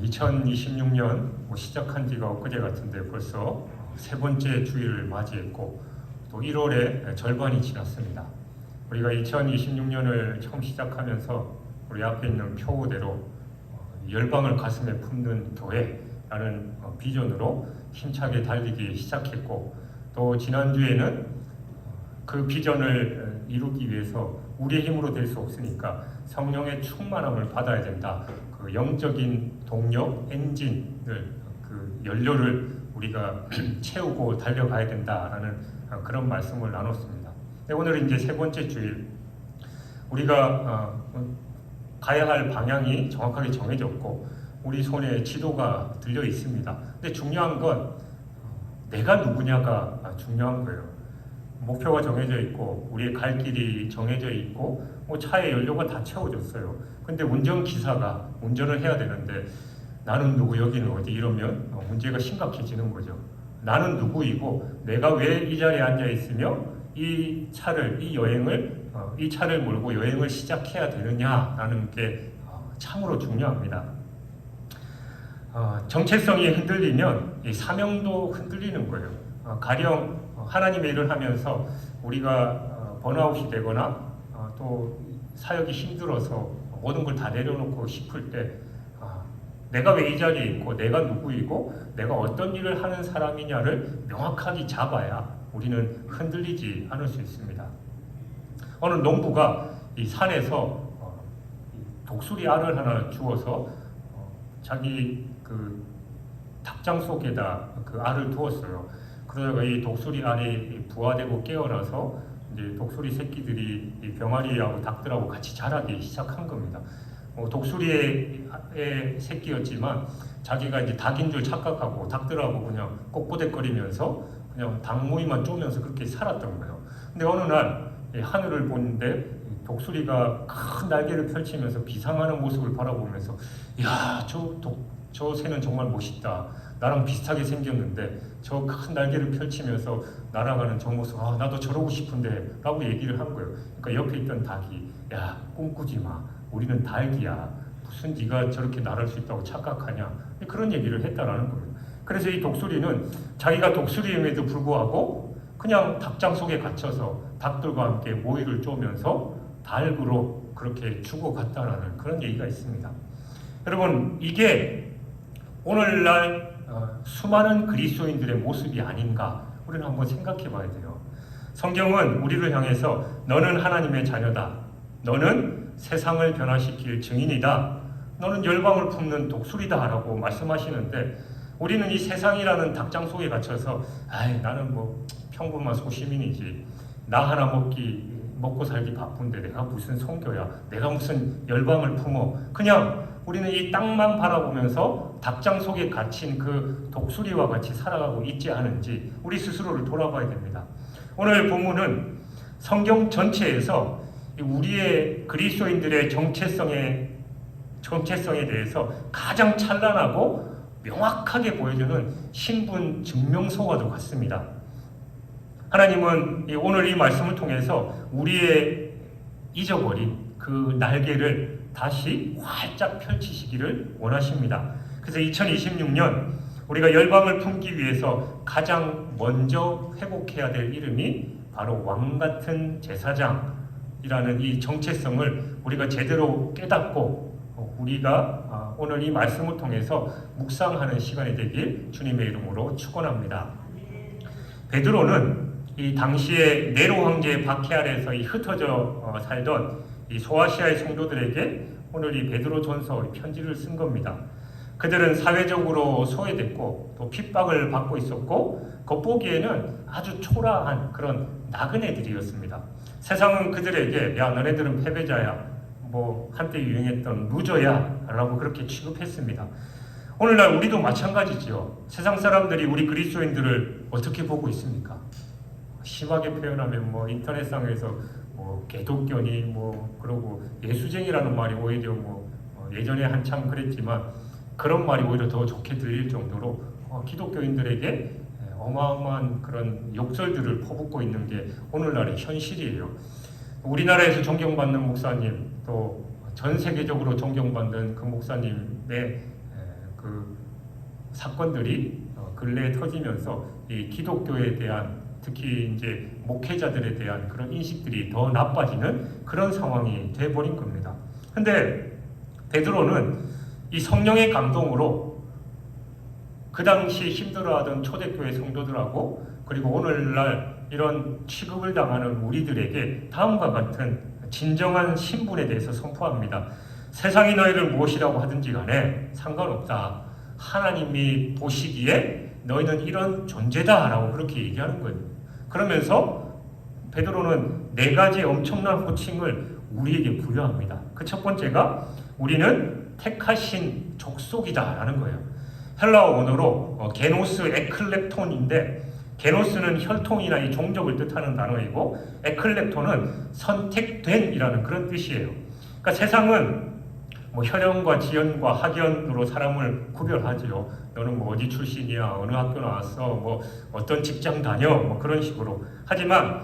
2026년 시작한 지가 엊그제 같은데 벌써 세 번째 주일을 맞이했고 또 1월의 절반이 지났습니다. 우리가 2026년을 처음 시작하면서 우리 앞에 있는 표어대로 열방을 가슴에 품는 교회라는 비전으로 힘차게 달리기 시작했고, 또 지난주에는 그 비전을 이루기 위해서 우리의 힘으로 될 수 없으니까 성령의 충만함을 받아야 된다. 그 영적인 동력, 엔진을, 그 연료를 우리가 채우고 달려가야 된다라는 그런 말씀을 나눴습니다. 오늘은 이제 세 번째 주일, 우리가 가야 할 방향이 정확하게 정해졌고 우리 손에 지도가 들려 있습니다. 근데 중요한 건 내가 누구냐가 중요한 거예요. 목표가 정해져 있고 우리의 갈 길이 정해져 있고 차의 연료가 다 채워졌어요. 근데 운전기사가 운전을 해야 되는데 나는 누구, 여기는 어디, 이러면 문제가 심각해지는 거죠. 나는 누구이고 내가 왜 이 자리에 앉아 있으며 이 여행을 이 차를 몰고 여행을 시작해야 되느냐라는 게 참으로 중요합니다. 정체성이 흔들리면 이 사명도 흔들리는 거예요. 가령 하나님의 일을 하면서 우리가 번아웃이 되거나 또 사역이 힘들어서 모든 걸 다 내려놓고 싶을 때 내가 왜 이 자리에 있고 내가 누구이고 내가 어떤 일을 하는 사람이냐를 명확하게 잡아야 우리는 흔들리지 않을 수 있습니다. 어느 농부가 이 산에서 독수리 알을 하나 주워서 자기 그 닭장 속에다 그 알을 두었어요. 그러다가 이 독수리 알이 부화되고 깨어나서 이제 독수리 새끼들이 이 병아리하고 닭들하고 같이 자라기 시작한 겁니다. 독수리의 새끼였지만 자기가 이제 닭인 줄 착각하고 닭들하고 그냥 꼿꼿대거리면서 그냥 닭모이만 쪼면서 그렇게 살았던 거예요. 근데 어느 날 하늘을 보는데 독수리가 큰 날개를 펼치면서 비상하는 모습을 바라보면서 야, 저 새는 정말 멋있다. 나랑 비슷하게 생겼는데 저 큰 날개를 펼치면서 날아가는 저 모습, 나도 저러고 싶은데 라고 얘기를 한 거예요. 그러니까 옆에 있던 닭이 야, 꿈꾸지 마. 우리는 닭이야. 무슨 네가 저렇게 날을 수 있다고 착각하냐. 그런 얘기를 했다라는 거예요. 그래서 이 독수리는 자기가 독수리임에도 불구하고 그냥 닭장 속에 갇혀서 닭들과 함께 모이를 쪼면서 닭으로 그렇게 죽어갔다라는 그런 얘기가 있습니다. 여러분, 이게 오늘날 수많은 그리스도인들의 모습이 아닌가 우리는 한번 생각해 봐야 돼요. 성경은 우리를 향해서 너는 하나님의 자녀다. 너는 세상을 변화시킬 증인이다. 너는 열방을 품는 독수리다 라고 말씀하시는데 우리는 이 세상이라는 닭장 속에 갇혀서 나는 뭐 평범한 소시민이지. 나 하나 먹고 살기 바쁜데 내가 무슨 선교야. 내가 무슨 열방을 품어. 그냥 우리는 이 땅만 바라보면서 닭장 속에 갇힌 그 독수리와 같이 살아가고 있지 않은지 우리 스스로를 돌아봐야 됩니다. 오늘 본문은 성경 전체에서 우리의 그리스도인들의 정체성에 대해서 가장 찬란하고 명확하게 보여주는 신분 증명서와도 같습니다. 하나님은 오늘 이 말씀을 통해서 우리의 잊어버린 그 날개를 다시 활짝 펼치시기를 원하십니다. 그래서 2026년 우리가 열방을 품기 위해서 가장 먼저 회복해야 될 이름이 바로 왕같은 제사장이라는 이 정체성을 우리가 제대로 깨닫고 우리가 오늘 이 말씀을 통해서 묵상하는 시간이 되길 주님의 이름으로 축원합니다. 베드로는 이 당시에 네로 황제의 박해 아래에서 흩어져 살던 이 소아시아의 성도들에게 오늘 이 베드로전서 편지를 쓴 겁니다. 그들은 사회적으로 소외됐고 또 핍박을 받고 있었고 겉보기에는 아주 초라한 그런 나그네들이었습니다. 세상은 그들에게 야, 너네들은 패배자야, 뭐 한때 유행했던 루저야 라고 그렇게 취급했습니다. 오늘날 우리도 마찬가지지요. 세상 사람들이 우리 그리스도인들을 어떻게 보고 있습니까? 심하게 표현하면 뭐 인터넷상에서 뭐 개독견이 그러고 예수쟁이라는 말이 오히려 예전에 한참 그랬지만 그런 말이 오히려 더 좋게 들릴 정도로 기독교인들에게 어마어마한 그런 욕설들을 퍼붓고 있는 게 오늘날의 현실이에요. 우리나라에서 존경받는 목사님, 또 전 세계적으로 존경받는 그 목사님의 그 사건들이 근래에 터지면서 이 기독교에 대한, 특히 이제 목회자들에 대한 그런 인식들이 더 나빠지는 그런 상황이 돼버린 겁니다. 근데 베드로는 이 성령의 감동으로 그 당시 힘들어하던 초대교회 성도들하고, 그리고 오늘날 이런 취급을 당하는 우리들에게 다음과 같은 진정한 신분에 대해서 선포합니다. 세상이 너희를 무엇이라고 하든지 간에 상관없다. 하나님이 보시기에 너희는 이런 존재다 라고 그렇게 얘기하는 거예요. 그러면서 베드로는 4가지 엄청난 호칭을 우리에게 부여합니다. 그 첫 번째가 우리는 택하신 족속이다 라는 거예요. 헬라어 원어로 게노스 에클렙톤인데, 게노스는 혈통이나 이 종족을 뜻하는 단어이고 에클렙톤은 선택된이라는 그런 뜻이에요. 그러니까 세상은 뭐 혈연과 지연과 학연으로 사람을 구별하지요. 너는 뭐 어디 출신이야, 어느 학교 나왔어, 뭐 어떤 직장 다녀, 뭐 그런 식으로. 하지만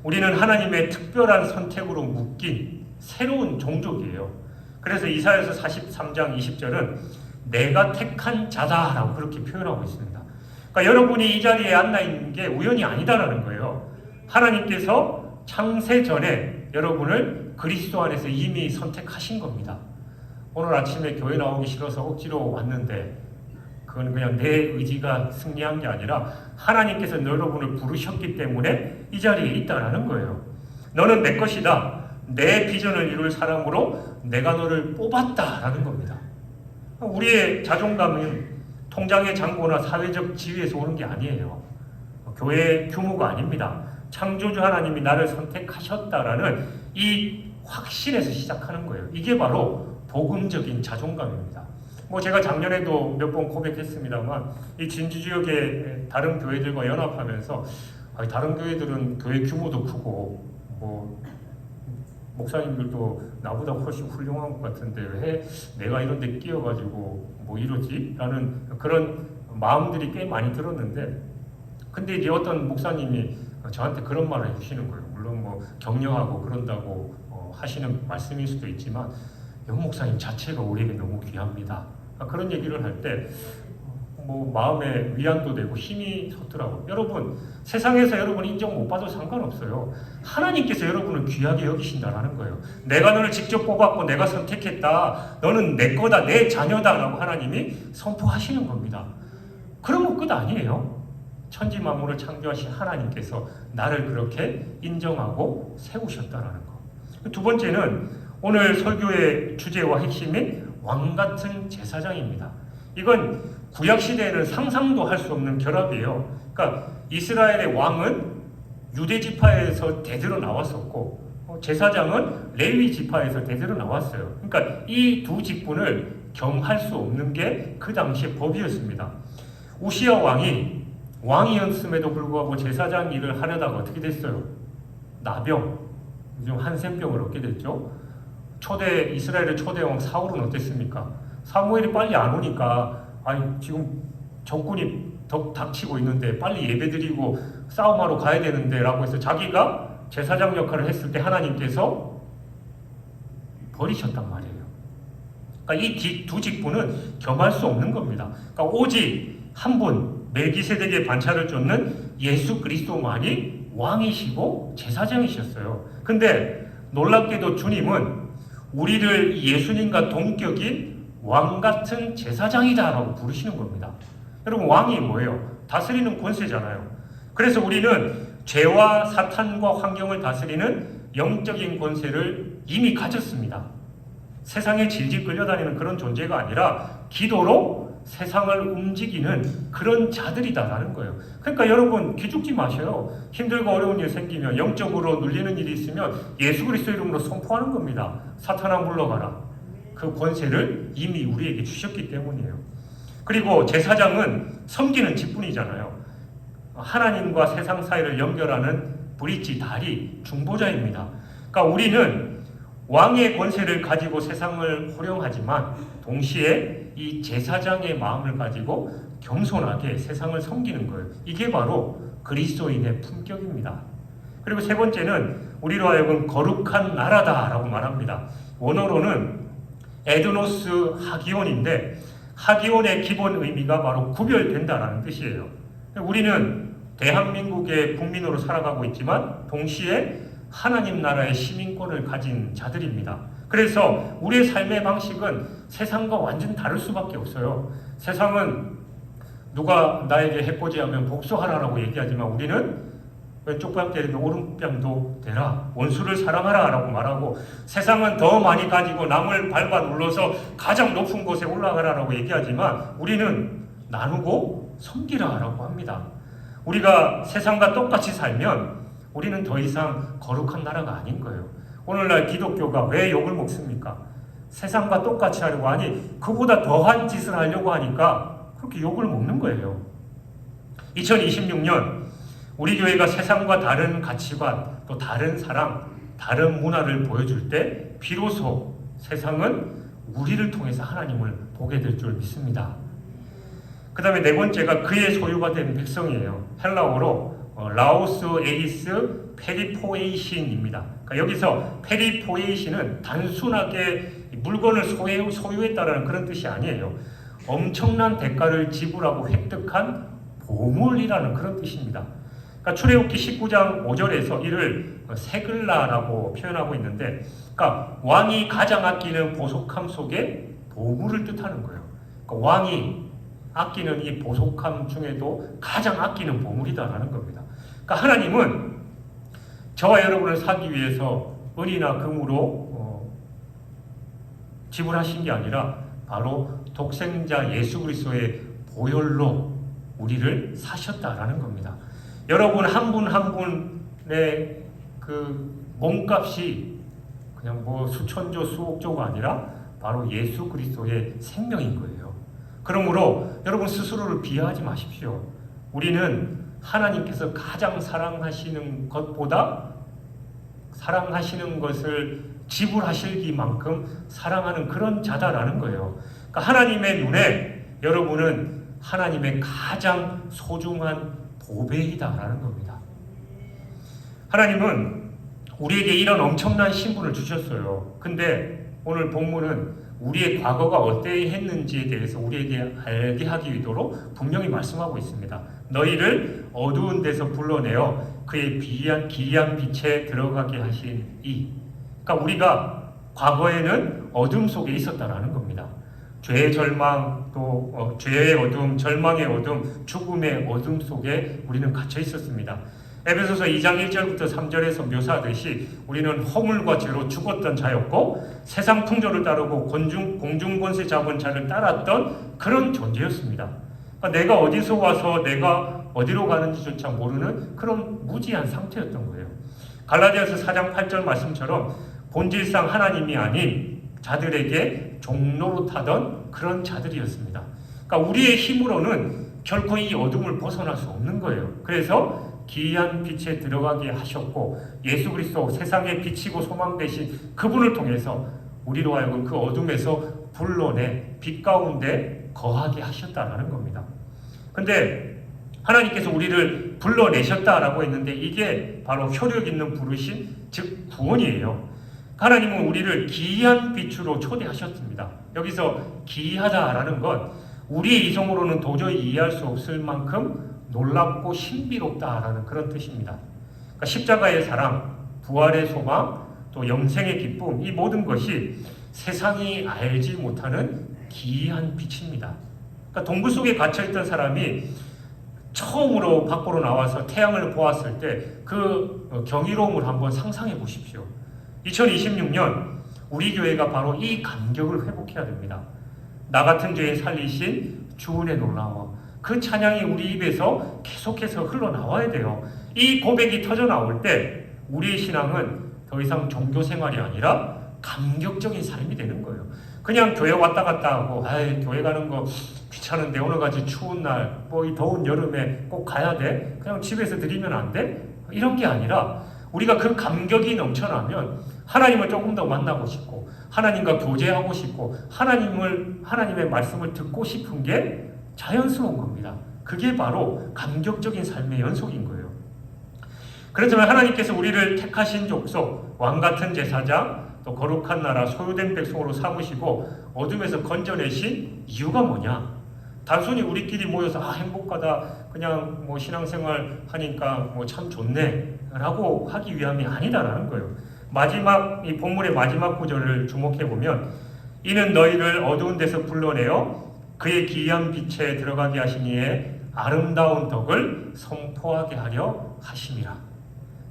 우리는 하나님의 특별한 선택으로 묶인 새로운 종족이에요. 그래서 이사야서 43장 20절은 내가 택한 자다라고 그렇게 표현하고 있습니다. 그러니까 여러분이 이 자리에 앉아 있는 게 우연이 아니다라는 거예요. 하나님께서 창세 전에 여러분을 그리스도 안에서 이미 선택하신 겁니다. 오늘 아침에 교회 나오기 싫어서 억지로 왔는데 그건 그냥 내 의지가 승리한 게 아니라 하나님께서 여러분을 부르셨기 때문에 이 자리에 있다라는 거예요. 너는 내 것이다. 내 비전을 이룰 사람으로 내가 너를 뽑았다라는 겁니다. 우리의 자존감은 통장의 잔고나 사회적 지위에서 오는 게 아니에요. 교회 규모가 아닙니다. 창조주 하나님이 나를 선택하셨다라는 이 확신에서 시작하는 거예요. 이게 바로 복음적인 자존감입니다. 뭐 제가 작년에도 몇 번 고백했습니다만 이 진주 지역의 다른 교회들과 연합하면서 다른 교회들은 교회 규모도 크고 뭐 목사님들도 나보다 훨씬 훌륭한 것 같은데 왜 내가 이런 데 끼어가지고 뭐 이러지? 라는 그런 마음들이 꽤 많이 들었는데, 근데 이제 어떤 목사님이 저한테 그런 말을 해주시는 거예요. 물론 뭐 격려하고 그런다고 하시는 말씀일 수도 있지만 영 목사님 자체가 우리에게 너무 귀합니다. 그런 얘기를 할 때 뭐 마음에 위안도 되고 힘이 솟더라고요. 여러분, 세상에서 여러분 인정 못 받아도 상관없어요. 하나님께서 여러분을 귀하게 여기신다라는 거예요. 내가 너를 직접 뽑았고 내가 선택했다. 너는 내 거다, 내 자녀다라고 하나님이 선포하시는 겁니다. 그러면 끝 아니에요. 천지 만물을 창조하신 하나님께서 나를 그렇게 인정하고 세우셨다라는 거. 두 번째는 오늘 설교의 주제와 핵심인 왕같은 제사장입니다. 이건 구약시대에는 상상도 할 수 없는 결합이에요. 그러니까 이스라엘의 왕은 유대 지파에서 대대로 나왔었고 제사장은 레위 지파에서 대대로 나왔어요. 그러니까 이 두 직분을 겸할 수 없는 게 그 당시의 법이었습니다. 우시야 왕이었음에도 불구하고 제사장 일을 하려다가 어떻게 됐어요? 나병, 요즘 한센병을 얻게 됐죠. 이스라엘의 초대왕 사울은 어땠습니까? 사무엘이 빨리 안 오니까 지금 적군이 닥치고 있는데 빨리 예배드리고 싸움하러 가야 되는데 라고 해서 자기가 제사장 역할을 했을 때 하나님께서 버리셨단 말이에요. 그러니까 이 두 직분은 겸할 수 없는 겁니다. 그러니까 오직 한 분, 멜기세덱의 반차를 쫓는 예수 그리스도만이 왕이시고 제사장이셨어요. 근데 놀랍게도 주님은 우리를 예수님과 동격인 왕같은 제사장이다라고 부르시는 겁니다. 여러분, 왕이 뭐예요? 다스리는 권세잖아요. 그래서 우리는 죄와 사탄과 환경을 다스리는 영적인 권세를 이미 가졌습니다. 세상에 질질 끌려다니는 그런 존재가 아니라 기도로 세상을 움직이는 그런 자들이다라는 거예요. 그러니까 여러분, 기죽지 마셔요. 힘들고 어려운 일 생기면, 영적으로 눌리는 일이 있으면 예수 그리스도 이름으로 선포하는 겁니다. 사탄아 물러가라. 그 권세를 이미 우리에게 주셨기 때문이에요. 그리고 제사장은 섬기는 직분이잖아요. 하나님과 세상 사이를 연결하는 브릿지, 다리, 중보자입니다. 그러니까 우리는 왕의 권세를 가지고 세상을 호령하지만 동시에 이 제사장의 마음을 가지고 겸손하게 세상을 섬기는 거예요. 이게 바로 그리스도인의 품격입니다. 그리고 세 번째는 우리로 하여금 거룩한 나라다라고 말합니다. 원어로는 에드노스 하기온인데 학위원의 기본 의미가 바로 구별된다라는 뜻이에요. 우리는 대한민국의 국민으로 살아가고 있지만 동시에 하나님 나라의 시민권을 가진 자들입니다. 그래서 우리의 삶의 방식은 세상과 완전 다를 수밖에 없어요. 세상은 누가 나에게 해코지하면 복수하라라고 얘기하지만 우리는 왼쪽 뺨 때리면 오른뺨도 대라, 원수를 사랑하라 라고 말하고, 세상은 더 많이 가지고 남을 밟아 눌러서 가장 높은 곳에 올라가라라고 얘기하지만 우리는 나누고 섬기라 라고 합니다. 우리가 세상과 똑같이 살면 우리는 더 이상 거룩한 나라가 아닌 거예요. 오늘날 기독교가 왜 욕을 먹습니까? 세상과 똑같이 하려고 하니 그보다 더한 짓을 하려고 하니까 그렇게 욕을 먹는 거예요. 2026년 우리 교회가 세상과 다른 가치관, 또 다른 사랑, 다른 문화를 보여줄 때 비로소 세상은 우리를 통해서 하나님을 보게 될 줄 믿습니다. 그 다음에 네 번째가 그의 소유가 된 백성이에요. 헬라어로 라오스 에이스 페리포에이신입니다. 그러니까 여기서 페리포에이신은 단순하게 물건을 소유했다라는 그런 뜻이 아니에요. 엄청난 대가를 지불하고 획득한 보물이라는 그런 뜻입니다. 그러니까 출애굽기 19장 5절에서 이를 세글라라고 표현하고 있는데, 그러니까 왕이 가장 아끼는 보석함 속에 보물을 뜻하는 거예요. 그러니까 왕이 아끼는 이 보석함 중에도 가장 아끼는 보물이다라는 겁니다. 그러니까 하나님은 저와 여러분을 사기 위해서 은이나 금으로 지불하신 게 아니라 바로 독생자 예수 그리스도의 보혈로 우리를 사셨다라는 겁니다. 여러분 한 분 한 분의 그 몸값이 그냥 뭐 수천조 수억조가 아니라 바로 예수 그리스도의 생명인 거예요. 그러므로 여러분 스스로를 비하하지 마십시오. 우리는 하나님께서 가장 사랑하시는 것보다 사랑하시는 것을 지불하시기만큼 사랑하는 그런 자다라는 거예요. 그러니까 하나님의 눈에 여러분은 하나님의 가장 소중한 보배이다라는 겁니다. 하나님은 우리에게 이런 엄청난 신분을 주셨어요. 근데 오늘 본문은 우리의 과거가 어떠했는지에 대해서 우리에게 알게 하기 위도록 분명히 말씀하고 있습니다. 너희를 어두운 데서 불러내어 그의 기이한 빛에 들어가게 하신 이. 그러니까 우리가 과거에는 어둠 속에 있었다라는 겁니다. 죄의 절망, 또 죄의 어둠, 절망의 어둠, 죽음의 어둠 속에 우리는 갇혀 있었습니다. 에베소서 2장 1절부터 3절에서 묘사하듯이 우리는 허물과 죄로 죽었던 자였고 세상 풍조를 따르고 공중권세 잡은 자를 따랐던 그런 존재였습니다. 그러니까 내가 어디서 와서 내가 어디로 가는지조차 모르는 그런 무지한 상태였던 거예요. 갈라디아서 4장 8절 말씀처럼 본질상 하나님이 아닌 자들에게 종노릇하던 그런 자들이었습니다. 그러니까 우리의 힘으로는 결코 이 어둠을 벗어날 수 없는 거예요. 그래서 기이한 빛에 들어가게 하셨고 예수 그리스도 세상의 빛이고 소망 되신 그분을 통해서 우리로 하여금 그 어둠에서 불러내 빛 가운데 거하게 하셨다라는 겁니다. 근데 하나님께서 우리를 불러내셨다라고 했는데 이게 바로 효력 있는 부르심, 즉 구원이에요. 하나님은 우리를 기이한 빛으로 초대하셨습니다. 여기서 기이하다라는 건 우리의 이성으로는 도저히 이해할 수 없을 만큼 놀랍고 신비롭다라는 그런 뜻입니다. 그러니까 십자가의 사랑, 부활의 소망, 또 영생의 기쁨, 이 모든 것이 세상이 알지 못하는 기이한 빛입니다. 그러니까 동굴 속에 갇혀있던 사람이 처음으로 밖으로 나와서 태양을 보았을 때 그 경이로움을 한번 상상해 보십시오. 2026년 우리 교회가 바로 이 감격을 회복해야 됩니다. 나 같은 죄에 살리신 주은의 놀라워, 그 찬양이 우리 입에서 계속해서 흘러나와야 돼요. 이 고백이 터져나올 때 우리의 신앙은 더 이상 종교 생활이 아니라 감격적인 삶이 되는 거예요. 그냥 교회 왔다 갔다 하고 교회 가는 거 귀찮은데 오늘같이 추운 날, 뭐 이 더운 여름에 꼭 가야 돼? 그냥 집에서 드리면 안 돼? 이런 게 아니라 우리가 그 감격이 넘쳐나면 하나님을 조금 더 만나고 싶고 하나님과 교제하고 싶고 하나님의 말씀을 듣고 싶은 게 자연스러운 겁니다. 그게 바로 감격적인 삶의 연속인 거예요. 그렇지만 하나님께서 우리를 택하신 족속, 왕같은 제사장, 또 거룩한 나라 소유된 백성으로 삼으시고 어둠에서 건져내신 이유가 뭐냐? 단순히 우리끼리 모여서 행복하다, 그냥 뭐 신앙생활 하니까 뭐 참 좋네 라고 하기 위함이 아니다라는 거예요. 마지막 이 본문의 마지막 구절을 주목해 보면 이는 너희를 어두운 데서 불러내어 그의 기이한 빛에 들어가게 하시니에 아름다운 덕을 선포하게 하려 하심이라.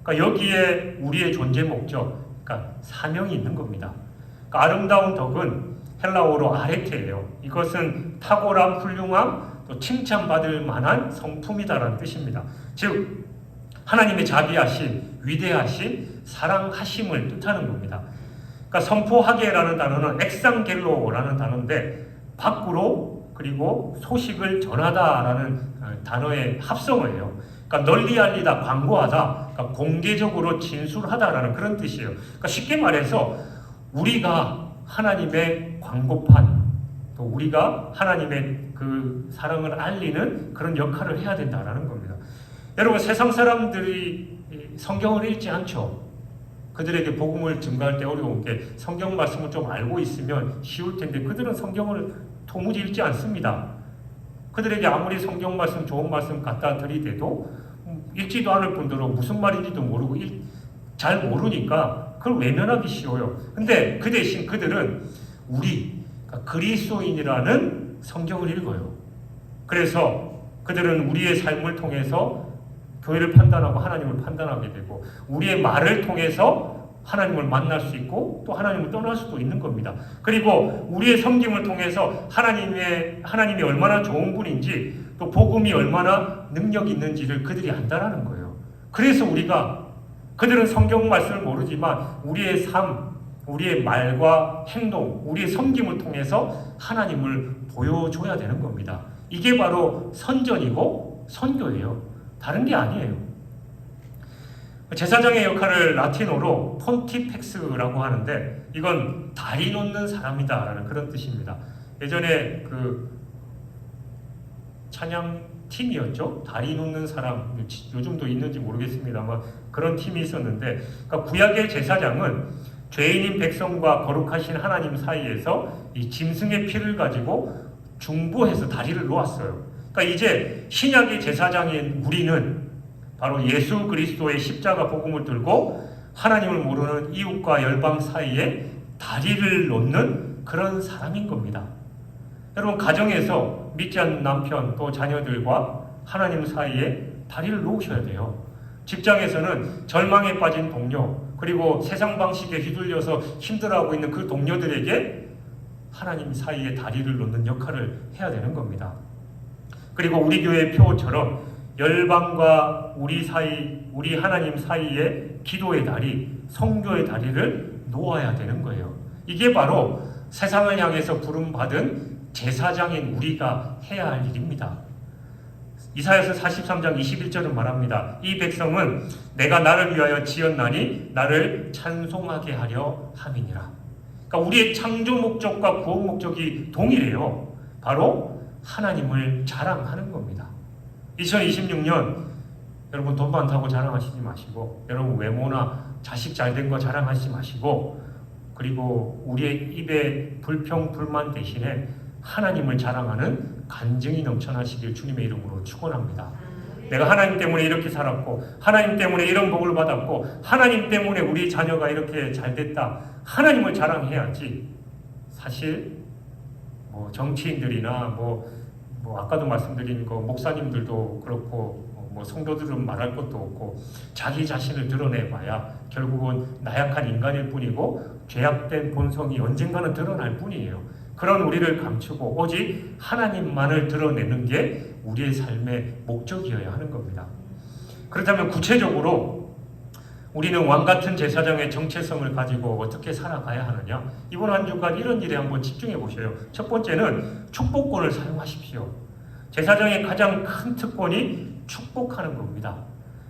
그러니까 여기에 우리의 존재 목적, 그러니까 사명이 있는 겁니다. 그러니까 아름다운 덕은 헬라어로 아레테예요. 이것은 탁월함, 훌륭함, 또 칭찬받을 만한 성품이다라는 뜻입니다. 즉 하나님의 자비하심, 위대하심, 사랑하심을 뜻하는 겁니다. 그러니까 선포하게라는 단어는 엑상겔로라는 단어인데 밖으로 그리고 소식을 전하다라는 단어의 합성어예요. 그러니까 널리 알리다, 광고하다, 그러니까 공개적으로 진술하다라는 그런 뜻이에요. 그러니까 쉽게 말해서 우리가 하나님의 광고판, 또 우리가 하나님의 그 사랑을 알리는 그런 역할을 해야 된다라는 겁니다. 여러분, 세상 사람들이 성경을 읽지 않죠. 그들에게 복음을 증거할 때 어려운 게 성경 말씀을 좀 알고 있으면 쉬울 텐데 그들은 성경을 도무지 읽지 않습니다. 그들에게 아무리 성경 말씀, 좋은 말씀 갖다 드리대도 읽지도 않을 뿐더러 무슨 말인지도 모르고 잘 모르니까 그걸 외면하기 쉬워요. 근데 그 대신 그들은 그러니까 그리스도인이라는 성경을 읽어요. 그래서 그들은 우리의 삶을 통해서 교회를 판단하고 하나님을 판단하게 되고 우리의 말을 통해서 하나님을 만날 수 있고 또 하나님을 떠날 수도 있는 겁니다. 그리고 우리의 섬김을 통해서 하나님이 얼마나 좋은 분인지 또 복음이 얼마나 능력이 있는지를 그들이 안다라는 거예요. 그래서 그들은 성경 말씀을 모르지만 우리의 삶, 우리의 말과 행동, 우리의 섬김을 통해서 하나님을 보여줘야 되는 겁니다. 이게 바로 선전이고 선교예요. 다른 게 아니에요. 제사장의 역할을 라틴어로 폰티펙스라고 하는데 이건 다리 놓는 사람이다라는 그런 뜻입니다. 예전에 그 찬양 팀이었죠. 다리 놓는 사람, 요즘도 있는지 모르겠습니다만 그런 팀이 있었는데, 그러니까 구약의 제사장은 죄인인 백성과 거룩하신 하나님 사이에서 이 짐승의 피를 가지고 중보해서 다리를 놓았어요. 그러니까 이제 신약의 제사장인 우리는 바로 예수 그리스도의 십자가 복음을 들고 하나님을 모르는 이웃과 열방 사이에 다리를 놓는 그런 사람인 겁니다. 여러분, 가정에서 믿지 않는 남편 또 자녀들과 하나님 사이에 다리를 놓으셔야 돼요. 직장에서는 절망에 빠진 동료, 그리고 세상 방식에 휘둘려서 힘들어하고 있는 그 동료들에게 하나님 사이에 다리를 놓는 역할을 해야 되는 겁니다. 그리고 우리 교회의 표처럼 열방과 우리 하나님 사이에 기도의 다리, 성교의 다리를 놓아야 되는 거예요. 이게 바로 세상을 향해서 부름받은 제사장인 우리가 해야 할 일입니다. 이사야서 43장 21절은 말합니다. 이 백성은 내가 나를 위하여 지었나니 나를 찬송하게 하려 함이니라. 그러니까 우리의 창조 목적과 구원 목적이 동일해요. 바로 하나님을 자랑하는 겁니다. 2026년 여러분 돈 많다고 자랑하시지 마시고, 여러분 외모나 자식 잘된 거 자랑하시지 마시고, 그리고 우리의 입에 불평 불만 대신에 하나님을 자랑하는 간증이 넘쳐나시길 주님의 이름으로 축원합니다. 내가 하나님 때문에 이렇게 살았고, 하나님 때문에 이런 복을 받았고, 하나님 때문에 우리 자녀가 이렇게 잘 됐다. 하나님을 자랑해야지. 사실 뭐 정치인들이나 뭐 아까도 말씀드린 거 목사님들도 그렇고 뭐 성도들은 말할 것도 없고 자기 자신을 드러내봐야 결국은 나약한 인간일 뿐이고 죄악된 본성이 언젠가는 드러날 뿐이에요. 그런 우리를 감추고 오직 하나님만을 드러내는 게 우리의 삶의 목적이어야 하는 겁니다. 그렇다면 구체적으로 우리는 왕같은 제사장의 정체성을 가지고 어떻게 살아가야 하느냐? 이번 한 주간 이런 일에 한번 집중해 보세요. 첫 번째는 축복권을 사용하십시오. 제사장의 가장 큰 특권이 축복하는 겁니다.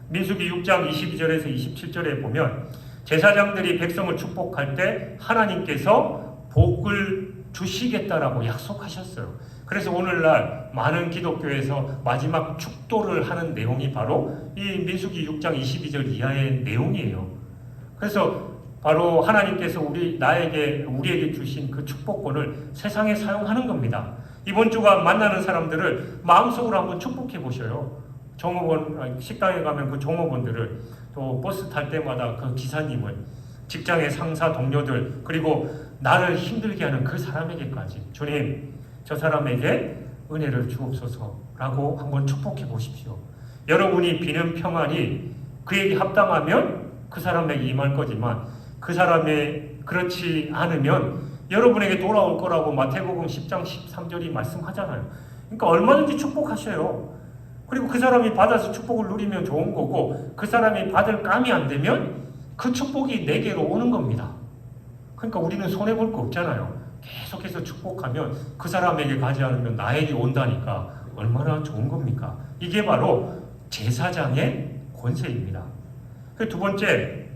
민수기 6장 22절에서 27절에 보면 제사장들이 백성을 축복할 때 하나님께서 복을 주시겠다라고 약속하셨어요. 그래서 오늘날 많은 기독교에서 마지막 축도를 하는 내용이 바로 이 민수기 6장 22절 이하의 내용이에요. 그래서 바로 하나님께서 우리에게 주신 그 축복권을 세상에 사용하는 겁니다. 이번 주가 만나는 사람들을 마음속으로 한번 축복해 보셔요. 종업원, 식당에 가면 그 종업원들을, 또 버스 탈 때마다 그 기사님을, 직장의 상사, 동료들, 그리고 나를 힘들게 하는 그 사람에게까지 주님, 저 사람에게 은혜를 주옵소서라고 한번 축복해 보십시오. 여러분이 비는 평안이 그에게 합당하면 그 사람에게 임할 거지만 그 사람이 그렇지 않으면 여러분에게 돌아올 거라고 마태복음 10장 13절이 말씀하잖아요. 그러니까 얼마든지 축복하셔요. 그리고 그 사람이 받아서 축복을 누리면 좋은 거고, 그 사람이 받을 감이 안 되면 그 축복이 내게로 오는 겁니다. 그러니까 우리는 손해볼 거 없잖아요. 계속해서 축복하면 그 사람에게 가지 않으면 나에게 온다니까 얼마나 좋은 겁니까? 이게 바로 제사장의 권세입니다. 두 번째,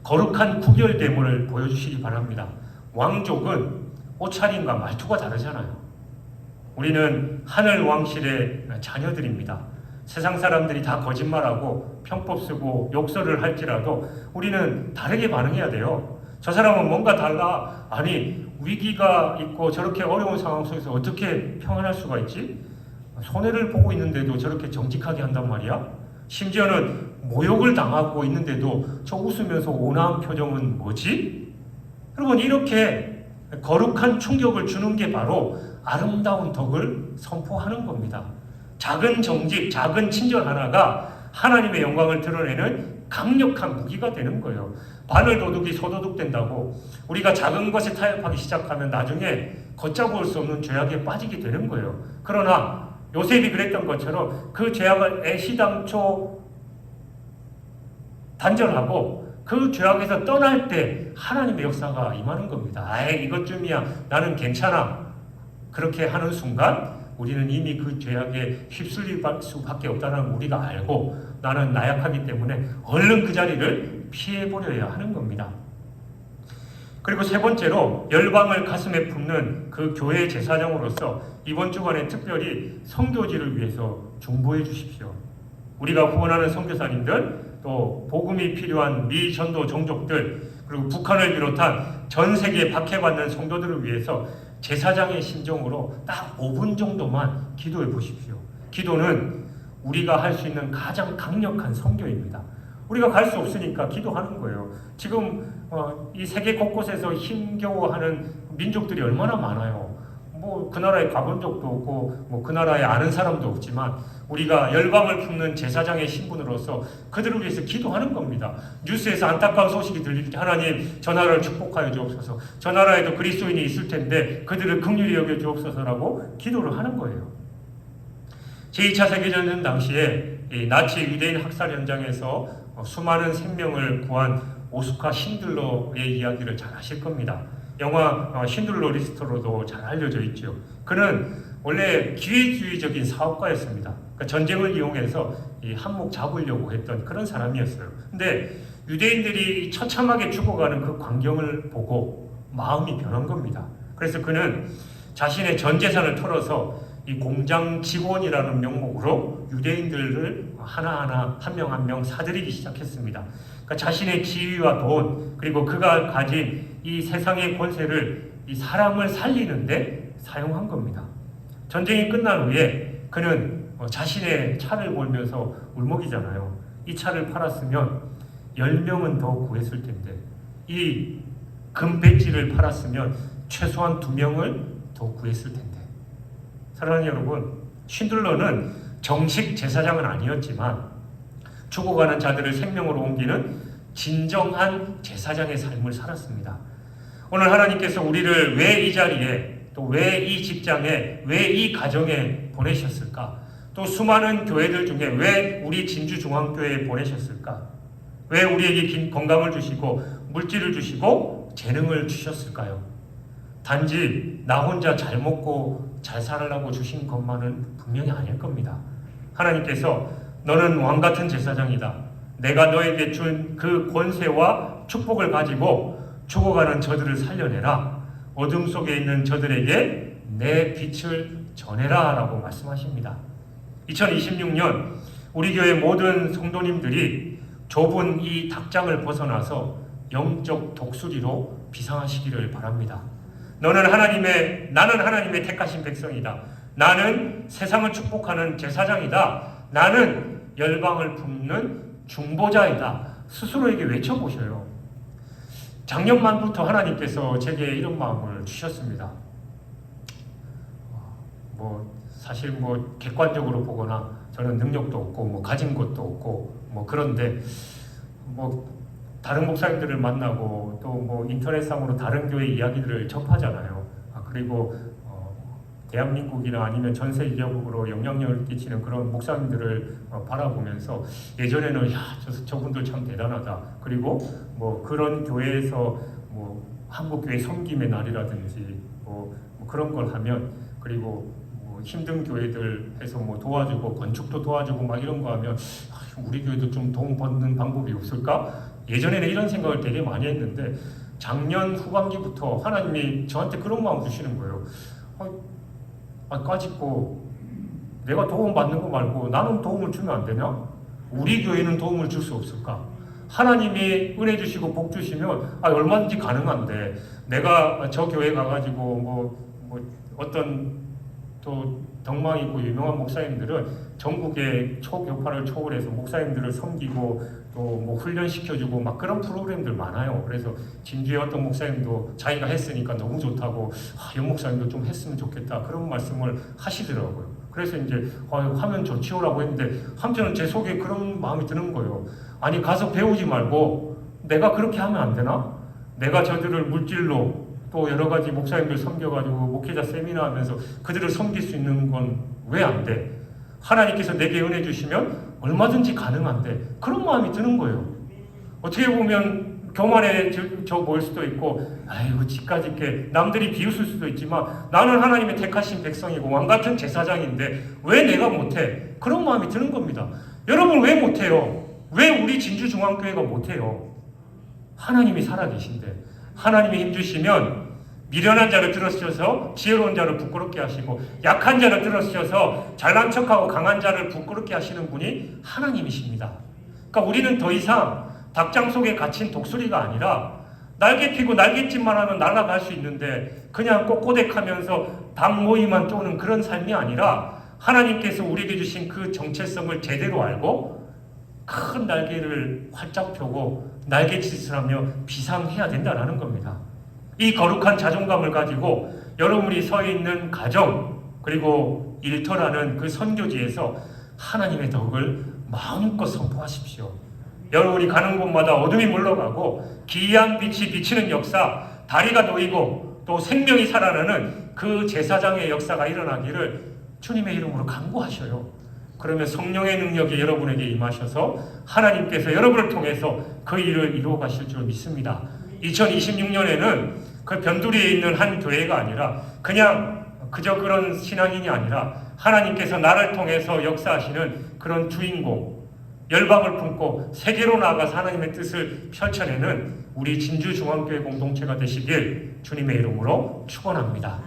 거룩한 구별됨을 보여주시기 바랍니다. 왕족은 옷차림과 말투가 다르잖아요. 우리는 하늘 왕실의 자녀들입니다. 세상 사람들이 다 거짓말하고 편법 쓰고 욕설을 할지라도 우리는 다르게 반응해야 돼요. 저 사람은 뭔가 달라. 아니, 위기가 있고 저렇게 어려운 상황 속에서 어떻게 평안할 수가 있지? 손해를 보고 있는데도 저렇게 정직하게 한단 말이야? 심지어는 모욕을 당하고 있는데도 저 웃으면서 온화한 표정은 뭐지? 여러분, 이렇게 거룩한 충격을 주는 게 바로 아름다운 덕을 선포하는 겁니다. 작은 정직, 작은 친절 하나가 하나님의 영광을 드러내는 강력한 무기가 되는 거예요. 바늘 도둑이 소도둑 된다고 우리가 작은 것에 타협하기 시작하면 나중에 걷잡을 수 없는 죄악에 빠지게 되는 거예요. 그러나 요셉이 그랬던 것처럼 그 죄악을 애시당초 단절하고 그 죄악에서 떠날 때 하나님의 역사가 임하는 겁니다. 아예 이것쯤이야 나는 괜찮아. 그렇게 하는 순간 우리는 이미 그 죄악에 휩쓸릴 수밖에 없다는 걸 우리가 알고 나는 나약하기 때문에 얼른 그 자리를 피해버려야 하는 겁니다. 그리고 세 번째로 열방을 가슴에 품는 그 교회 제사장으로서 이번 주간에 특별히 선교지를 위해서 중보해 주십시오. 우리가 후원하는 선교사님들, 또 복음이 필요한 미 전도 종족들, 그리고 북한을 비롯한 전 세계에 박해받는 성도들을 위해서 제사장의 심정으로 딱 5분 정도만 기도해 보십시오. 기도는 우리가 할 수 있는 가장 강력한 선교입니다. 우리가 갈 수 없으니까 기도하는 거예요. 지금 이 세계 곳곳에서 힘겨워하는 민족들이 얼마나 많아요. 뭐 그 나라에 가본 적도 없고 뭐 그 나라에 아는 사람도 없지만 우리가 열방을 품는 제사장의 신분으로서 그들을 위해서 기도하는 겁니다. 뉴스에서 안타까운 소식이 들릴 때 하나님 저 나라를 축복하여 주옵소서, 저 나라에도 그리스도인이 있을 텐데 그들을 긍휼히 여겨 주옵소서라고 기도를 하는 거예요. 제2차 세계전쟁 당시에 이 나치 유대인 학살 현장에서 수많은 생명을 구한 오스카 신들러의 이야기를 잘 아실 겁니다. 영화 신들러 리스트로도 잘 알려져 있죠. 그는 원래 기회주의적인 사업가였습니다. 그러니까 전쟁을 이용해서 이 한몫 잡으려고 했던 그런 사람이었어요. 근데 유대인들이 처참하게 죽어가는 그 광경을 보고 마음이 변한 겁니다. 그래서 그는 자신의 전 재산을 털어서 이 공장 직원이라는 명목으로 유대인들을 하나하나 한 명 한 명 사들이기 시작했습니다. 그러니까 자신의 지위와 돈, 그리고 그가 가진 이 세상의 권세를 이 사람을 살리는데 사용한 겁니다. 전쟁이 끝난 후에 그는 자신의 차를 몰면서 울먹이잖아요. 이 차를 팔았으면 10명은 더 구했을 텐데, 이 금배지를 팔았으면 최소한 2명을 더 구했을 텐데. 사랑하는 여러분, 신들러는 정식 제사장은 아니었지만 죽어가는 자들을 생명으로 옮기는 진정한 제사장의 삶을 살았습니다. 오늘 하나님께서 우리를 왜 이 자리에, 또 왜 이 직장에, 왜 이 가정에 보내셨을까? 또 수많은 교회들 중에 왜 우리 진주중앙교회에 보내셨을까? 왜 우리에게 건강을 주시고 물질을 주시고 재능을 주셨을까요? 단지 나 혼자 잘 먹고 잘 살으려고 주신 것만은 분명히 아닐 겁니다. 하나님께서 너는 왕같은 제사장이다. 내가 너에게 준 그 권세와 축복을 가지고 죽어가는 저들을 살려내라. 어둠 속에 있는 저들에게 내 빛을 전해라 라고 말씀하십니다. 2026년 우리 교회 모든 성도님들이 좁은 이 닭장을 벗어나서 영적 독수리로 비상하시기를 바랍니다. 나는 하나님의 택하신 백성이다. 나는 세상을 축복하는 제사장이다. 나는 열방을 품는 중보자이다. 스스로에게 외쳐보셔요. 작년 말부터 하나님께서 제게 이런 마음을 주셨습니다. 사실 객관적으로 보거나 저는 능력도 없고 가진 것도 없고 그런데 다른 목사님들을 만나고 또 인터넷상으로 다른 교회 이야기들을 접하잖아요. 그리고 대한민국이나 아니면 전 세계적으로 영향력을 끼치는 그런 목사님들을 바라보면서 예전에는 저분들 참 대단하다. 그리고 그런 교회에서 한국 교회 섬김의 날이라든지 그런 걸 하면, 그리고 힘든 교회들 해서 도와주고 건축도 도와주고 이런 거 하면 우리 교회도 좀 도움 받는 방법이 없을까? 예전에는 이런 생각을 되게 많이 했는데 작년 후반기부터 하나님이 저한테 그런 마음 주시는 거예요. 까짓고 내가 도움 받는 거 말고 나는 도움을 주면 안 되냐? 우리 교회는 도움을 줄 수 없을까? 하나님이 은혜 주시고 복 주시면 얼마든지 가능한데, 내가 저 교회 가가지고 어떤 또 덕망 있고 유명한 목사님들은 전국의 초교파를 초월해서 목사님들을 섬기고 또 훈련시켜주고 그런 프로그램들 많아요. 그래서 진주의 어떤 목사님도 자기가 했으니까 너무 좋다고 이 목사님도 좀 했으면 좋겠다 그런 말씀을 하시더라고요. 그래서 이제 하면 좋지요라고 했는데 한편은 제 속에 그런 마음이 드는 거예요. 아니 가서 배우지 말고 내가 그렇게 하면 안 되나? 내가 저들을 물질로 또 여러 가지 목사님들 섬겨가지고 목회자 세미나 하면서 그들을 섬길 수 있는 건 왜 안 돼? 하나님께서 내게 은혜 주시면 얼마든지 가능한데, 그런 마음이 드는 거예요. 어떻게 보면 교만에 저 보일 수도 있고 아이고 지까짓게 남들이 비웃을 수도 있지만 나는 하나님의 택하신 백성이고 왕같은 제사장인데 왜 내가 못해? 그런 마음이 드는 겁니다. 여러분 왜 못해요? 왜 우리 진주중앙교회가 못해요? 하나님이 살아계신데, 하나님이 힘주시면 미련한 자를 들어주셔서 지혜로운 자를 부끄럽게 하시고 약한 자를 들어주셔서 잘난 척하고 강한 자를 부끄럽게 하시는 분이 하나님이십니다. 그러니까 우리는 더 이상 닭장 속에 갇힌 독수리가 아니라 날개 피고 날갯짓만 하면 날아갈 수 있는데 그냥 꼬꼬댁하면서 닭 모이만 쪼는 그런 삶이 아니라, 하나님께서 우리에게 주신 그 정체성을 제대로 알고 큰 날개를 활짝 펴고 날갯짓을 하며 비상해야 된다는 겁니다. 이 거룩한 자존감을 가지고 여러분이 서 있는 가정 그리고 일터라는 그 선교지에서 하나님의 덕을 마음껏 선포하십시오. 여러분이 가는 곳마다 어둠이 물러가고 기이한 빛이 비치는 역사, 다리가 놓이고 또 생명이 살아나는 그 제사장의 역사가 일어나기를 주님의 이름으로 간구하셔요. 그러면 성령의 능력이 여러분에게 임하셔서 하나님께서 여러분을 통해서 그 일을 이루어 가실 줄 믿습니다. 2026년에는 그 변두리에 있는 한 교회가 아니라 그저 그런 신앙인이 아니라 하나님께서 나를 통해서 역사하시는 그런 주인공, 열방을 품고 세계로 나아가서 하나님의 뜻을 펼쳐내는 우리 진주중앙교회 공동체가 되시길 주님의 이름으로 축원합니다.